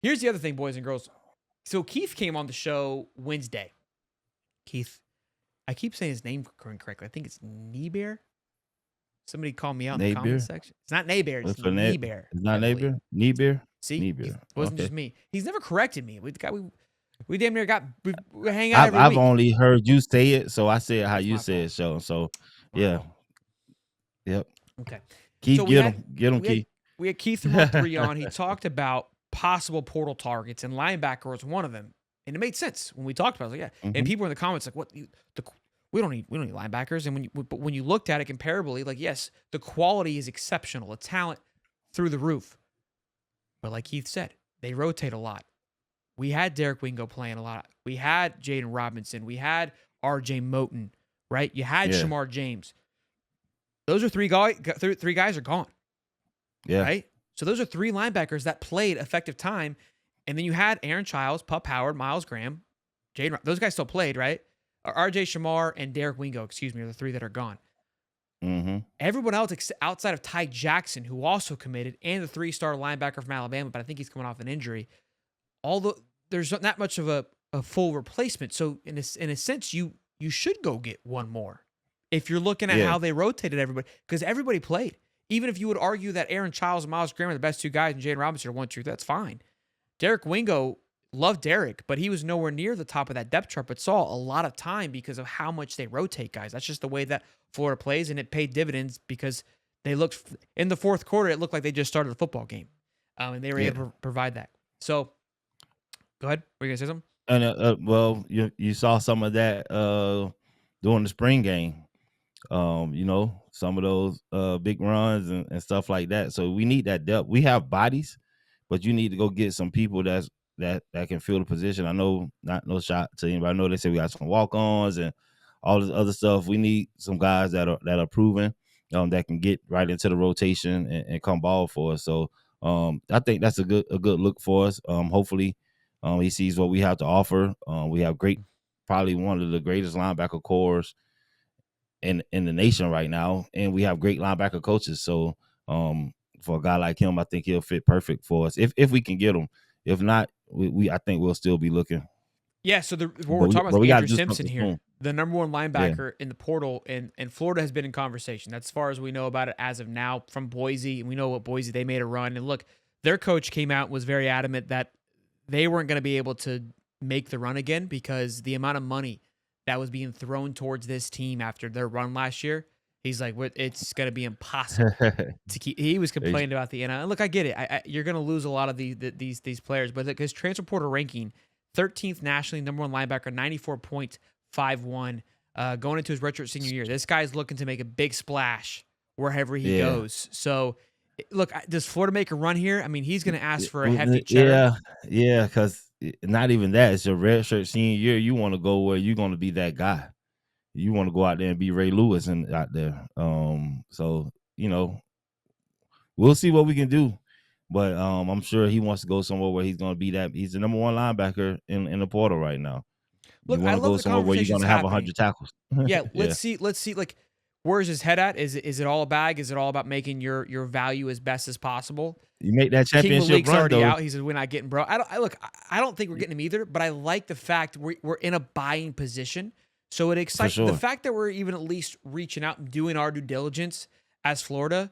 Here's the other thing, boys and girls. So Keith came on the show Wednesday. Keith, I keep saying his name correctly. I think it's Niebeer. Somebody called me out in the comment section. It's not Niebeer. It's Niebeer. It's not Niebeer? Niebeer? See? Niebeer. It wasn't just me. He's never corrected me. We damn near we hang out every I've week. only heard you say it, so I said how you say it, so yeah. Yep. Okay. Keith, so get him, Keith. We had Keith from 3 on. He talked about possible portal targets, and linebacker was one of them. And it made sense when we talked about it. I was like, yeah. And people in the comments like, what? We don't need linebackers. And when you looked at it comparably, like, yes, the quality is exceptional, the talent through the roof. But like Keith said, they rotate a lot. We had Derek Wingo playing a lot. We had Jaden Robinson. We had R.J. Moten, right? You had Shamar James. Those are three guys are gone. Yeah. Right? So those are 3 linebackers that played effective time. And then you had Aaron Childs, Pup Howard, Miles Graham, Jaden. Those guys still played, right? R.J. Shamar and Derek Wingo, are the 3 that are gone. Mm-hmm. Everyone else outside of Ty Jackson, who also committed, and the 3-star linebacker from Alabama, but I think he's coming off an injury. There's not much of a full replacement. So in a sense, you should go get one more if you're looking at how they rotated everybody, because everybody played. Even if you would argue that Aaron Childs and Miles Graham are the best 2 guys and Jaden Robinson are 1-2, that's fine. Derek Wingo, loved Derek, but he was nowhere near the top of that depth chart, but saw a lot of time because of how much they rotate guys. That's just the way that Florida plays, and it paid dividends because they looked in the 4th quarter. It looked like they just started a football game, and they were able to provide that. So, go ahead. Were you gonna say something? And well, you saw some of that during the spring game. Some of those big runs and stuff like that. So we need that depth. We have bodies, but you need to go get some people that can fill the position. I know, not no shot to anybody. I know they say we got some walk-ons and all this other stuff. We need some guys that are proven, that can get right into the rotation and come ball for us. So I think that's a good look for us. Hopefully he sees what we have to offer. We have probably one of the greatest linebacker cores in the nation right now, and we have great linebacker coaches. So for a guy like him, I think he'll fit perfect for us if we can get him. If not, I think we'll still be looking. Yeah, so what we're talking about is Andrew Simpson here, the number 1 linebacker in the portal, and Florida has been in conversation. That's as far as we know about it as of now from Boise, and we know what Boise, they made a run. And look, their coach came out and was very adamant that they weren't going to be able to make the run again because the amount of money that was being thrown towards this team after their run last year, he's like, it's going to be impossible to keep. He was complaining about the NIL. Look, I get it. You're going to lose a lot of these players, but his transfer portal ranking, 13th nationally, number 1 linebacker, 94.51, going into his redshirt senior year. This guy's looking to make a big splash wherever he goes. So, look, does Florida make a run here? I mean, he's going to ask for a hefty check. Yeah, because not even that. It's your redshirt senior year. You want to go where you're going to be that guy. You want to go out there and be Ray Lewis and out there. So we'll see what we can do. But I'm sure he wants to go somewhere where he's going to be that. He's the number 1 linebacker in the portal right now. Look, I love the somewhere where you're going to have 100 tackles. Yeah, let's see. Like, where's his head at? Is it all a bag? Is it all about making your value as best as possible? You make that championship run, already out. He said, "We're not getting bro." I don't think we're getting him either. But I like the fact we're in a buying position. So it excites the fact that we're even at least reaching out and doing our due diligence as Florida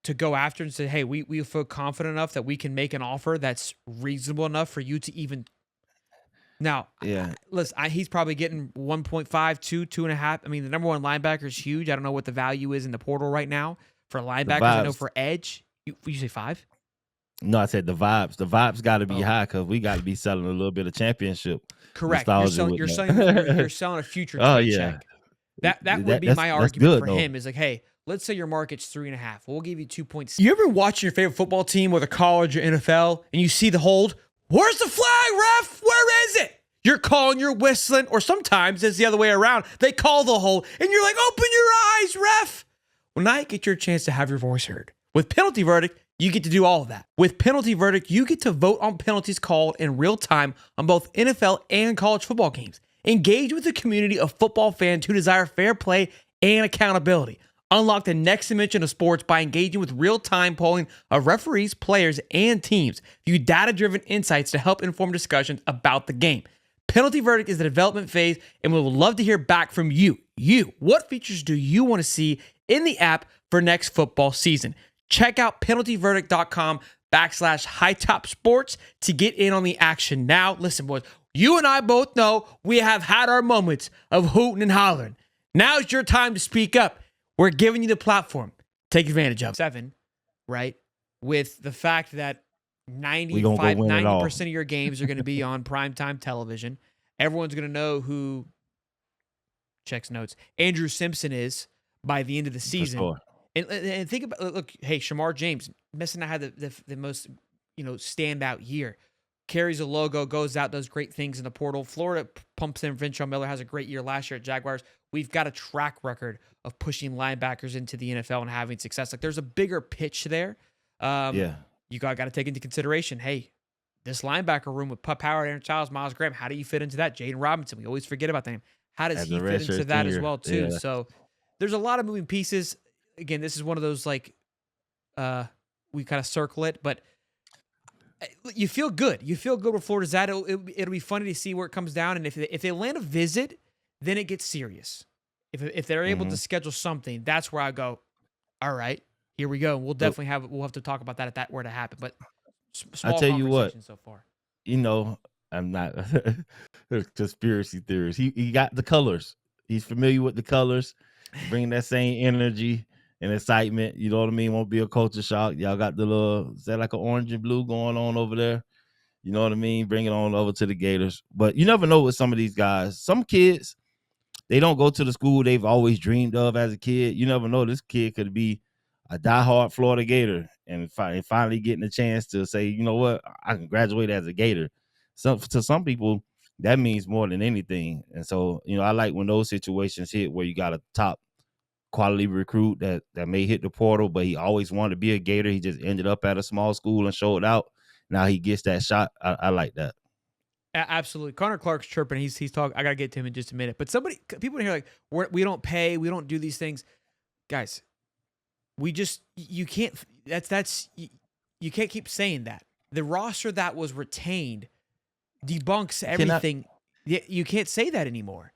to go after and say, hey, we feel confident enough that we can make an offer that's reasonable enough for you to even. Now, listen, he's probably getting 1.5, 2.5. I mean, the number 1 linebacker is huge. I don't know what the value is in the portal right now for linebackers. I know for edge, you say 5? No, I said the vibes. The vibes got to be high because we got to be selling a little bit of championship. Correct. You're selling a future check. That would be my argument for him is like, hey, let's say your market's 3.5. We'll give you 2.6. You ever watch your favorite football team, whether college or NFL, and you see the hold? Where's the flag, ref? Where is it? You're calling, you're whistling, or sometimes it's the other way around. They call the hold, and you're like, open your eyes, ref. Well, now you get your chance to have your voice heard. With Penalty Verdict, you get to do all of that. With Penalty Verdict, you get to vote on penalties called in real time on both NFL and college football games. Engage with a community of football fans who desire fair play and accountability. Unlock the next dimension of sports by engaging with real-time polling of referees, players, and teams. View data-driven insights to help inform discussions about the game. Penalty Verdict is the development phase, and we would love to hear back from you. What features do you want to see in the app for next football season? Check out penaltyverdict.com/Hightop Sports to get in on the action now. Listen, boys, you and I both know we have had our moments of hooting and hollering. Now's your time to speak up. We're giving you the platform. Take advantage of it. 7, right? With the fact that 90% of your games are going to be on primetime television. Everyone's going to know who, checks notes, Andrew Simpson is by the end of the season. Sure. And think about, look, hey, Shamar James, Messina had the most, standout year. Carries a logo, goes out, does great things in the portal. Florida pumps in Ventrell Miller, has a great year last year at Jaguars. We've got a track record of pushing linebackers into the NFL and having success. Like, there's a bigger pitch there. You got to take into consideration, hey, this linebacker room with Pup Howard, Aaron Childs, Miles Graham, how do you fit into that? Jaden Robinson, we always forget about that name. How does he fit into that as well, too? Yeah. So there's a lot of moving pieces. Again, this is one of those, we kind of circle it, but you feel good. You feel good where Florida's at. It'll be funny to see where it comes down. And if they land a visit, then it gets serious. If they're able to schedule something, that's where I go, all right, here we go. We'll definitely we'll have to talk about that where to happen. But small, I tell you what, so far, I'm not conspiracy theories. He got the colors. He's familiar with the colors, bringing that same energy and excitement. You know what I mean? Won't be a culture shock. Y'all got the little, is that like an orange and blue going on over there? You know what I mean? Bring it on over to the Gators. But you never know with some of these guys. Some kids, they don't go to the school they've always dreamed of as a kid. You never know. This kid could be a diehard Florida Gator and finally getting a chance to say, you know what, I can graduate as a Gator. So to some people, that means more than anything. And so, I like when those situations hit where you got a top quality recruit that may hit the portal, but he always wanted to be a Gator. He just ended up at a small school and showed out. Now he gets that shot. I like that. Absolutely. Connor Clark's chirping. He's talking. I got to get to him in just a minute. But people in here we don't pay. We don't do these things. Guys, you can't, you can't keep saying that. The roster that was retained debunks everything. You can't say that anymore.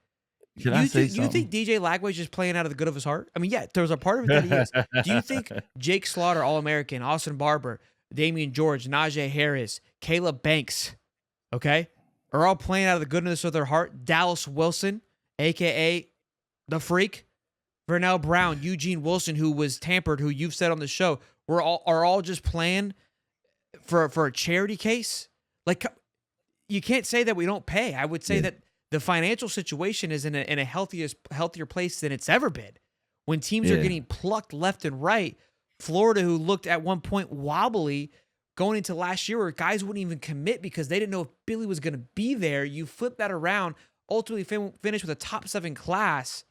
You think DJ Lagway's just playing out of the good of his heart? I mean, yeah, there's a part of it that he is. Do you think Jake Slaughter, All-American, Austin Barber, Damian George, Najee Harris, Caleb Banks, okay, are all playing out of the goodness of their heart? Dallas Wilson, a.k.a. The Freak, Vernell Brown, Eugene Wilson, who was tampered, who you've said on the show, are all just playing for a charity case? Like, you can't say that we don't pay. I would say that the financial situation is in a healthier place than it's ever been. When teams are getting plucked left and right, Florida, who looked at one point wobbly going into last year where guys wouldn't even commit because they didn't know if Billy was going to be there, you flip that around, ultimately finish with a top 7 class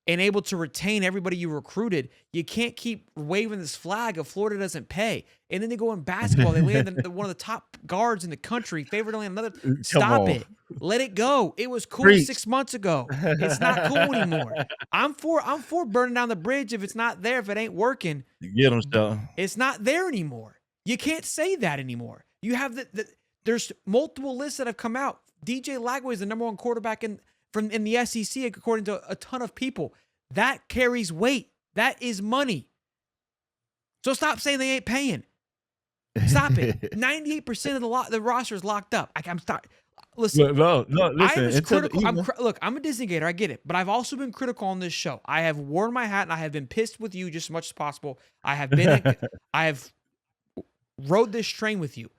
and able to retain everybody you recruited. You can't keep waving this flag of Florida doesn't pay. And then they go in basketball. They land one of the top guards in the country, favored to land another. Stop it. Let it go. It was cool 6 months ago. It's not cool anymore. I'm for burning down the bridge if it's not there, if it ain't working. You get them stuff. It's not there anymore. You can't say that anymore. You have there's multiple lists that have come out. DJ Lagway is the number 1 quarterback in the SEC, according to a ton of people. That carries weight. That is money. So stop saying they ain't paying. Stop it. 98% of the roster is locked up. I'm sorry. Listen. No, listen. Look, I'm a Disney Gator. I get it. But I've also been critical on this show. I have worn my hat and I have been pissed with you just as much as possible. I have rode this train with you.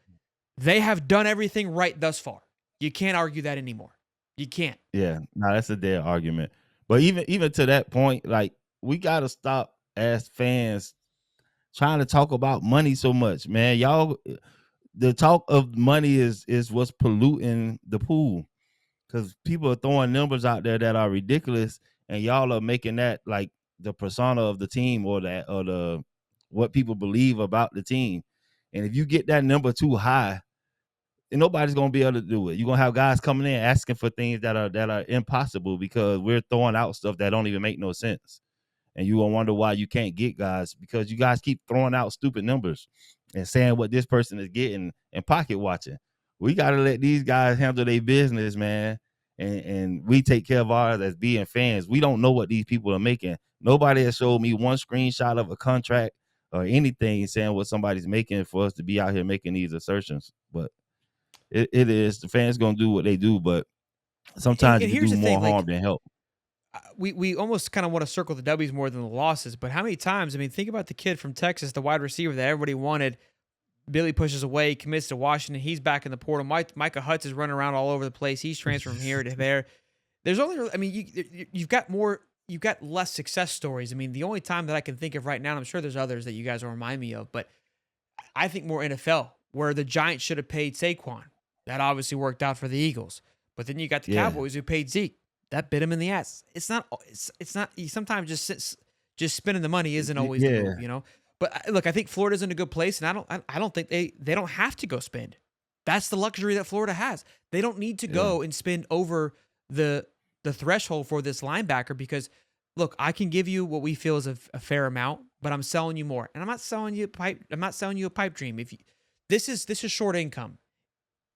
They have done everything right thus far. You can't argue that anymore. You can't. Yeah, no, that's a dead argument. But even to that point, like, we gotta stop as fans trying to talk about money so much, man. Y'all, the talk of money is what's polluting the pool, because people are throwing numbers out there that are ridiculous, and y'all are making that like the persona of the team or the what people believe about the team. And if you get that number too high, and nobody's gonna be able to do it. You're gonna have guys coming in asking for things that are impossible because we're throwing out stuff that don't even make no sense. and you will wonder why you can't get guys, because you guys keep throwing out stupid numbers and saying what this person is getting and pocket watching. We got to let these guys handle their business, man. And we take care of ours as being fans. We don't know what these people are making. Nobody has showed me one screenshot of a contract or anything saying what somebody's making for us to be out here making these assertions. But it is, the fans going to do what they do, but sometimes you can do more harm than help. We almost kind of want to circle the W's more than the losses, but how many times, I mean, think about the kid from Texas, the wide receiver that everybody wanted. Billy pushes away, commits to Washington. He's back in the portal. Micah Hutz is running around all over the place. He's transferred from here to there. There's only, I mean, you've got less success stories. I mean, the only time that I can think of right now, and I'm sure there's others that you guys will remind me of, but I think more NFL, where the Giants should have paid Saquon. That obviously worked out for the Eagles. But then you got the Cowboys who paid Zeke. That bit him in the ass. It's not. Sometimes just spending the money isn't always the move, you know. But look, I think Florida's in a good place, and I don't think they don't have to go spend. That's the luxury that Florida has. They don't need to go and spend over the threshold for this linebacker, because look, I can give you what we feel is a fair amount, but I'm selling you more, and I'm not selling you a pipe dream. This is short income.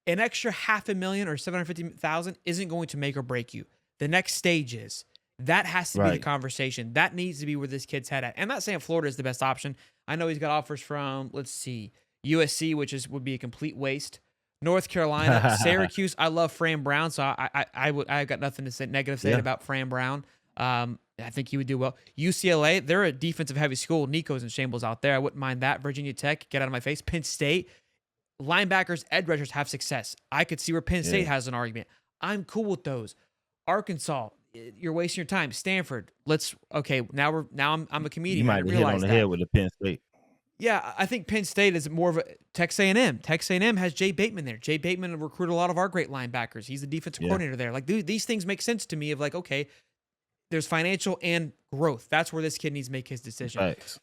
An extra $500,000 or $750,000 isn't going to make or break you. The next stage is. That has to be the conversation. That needs to be where this kid's head at. I'm not saying Florida is the best option. I know he's got offers from, let's see, USC, which would be a complete waste. North Carolina, Syracuse. I love Fran Brown, so I got nothing to say negative about Fran Brown. I think he would do well. UCLA, they're a defensive heavy school. Nico's in shambles out there. I wouldn't mind that. Virginia Tech, get out of my face. Penn State, linebackers, edge rushers have success. I could see where Penn State has an argument. I'm cool with those. Arkansas, you're wasting your time. Stanford, now I'm a comedian. You might have hit on the head with the Penn State. Yeah, I think Penn State is more of a Texas A&M. Texas A&M has Jay Bateman there. Jay Bateman recruited a lot of our great linebackers. He's the defensive coordinator there. Like, these things make sense to me of like, okay, there's financial and growth. That's where this kid needs to make his decision. Thanks.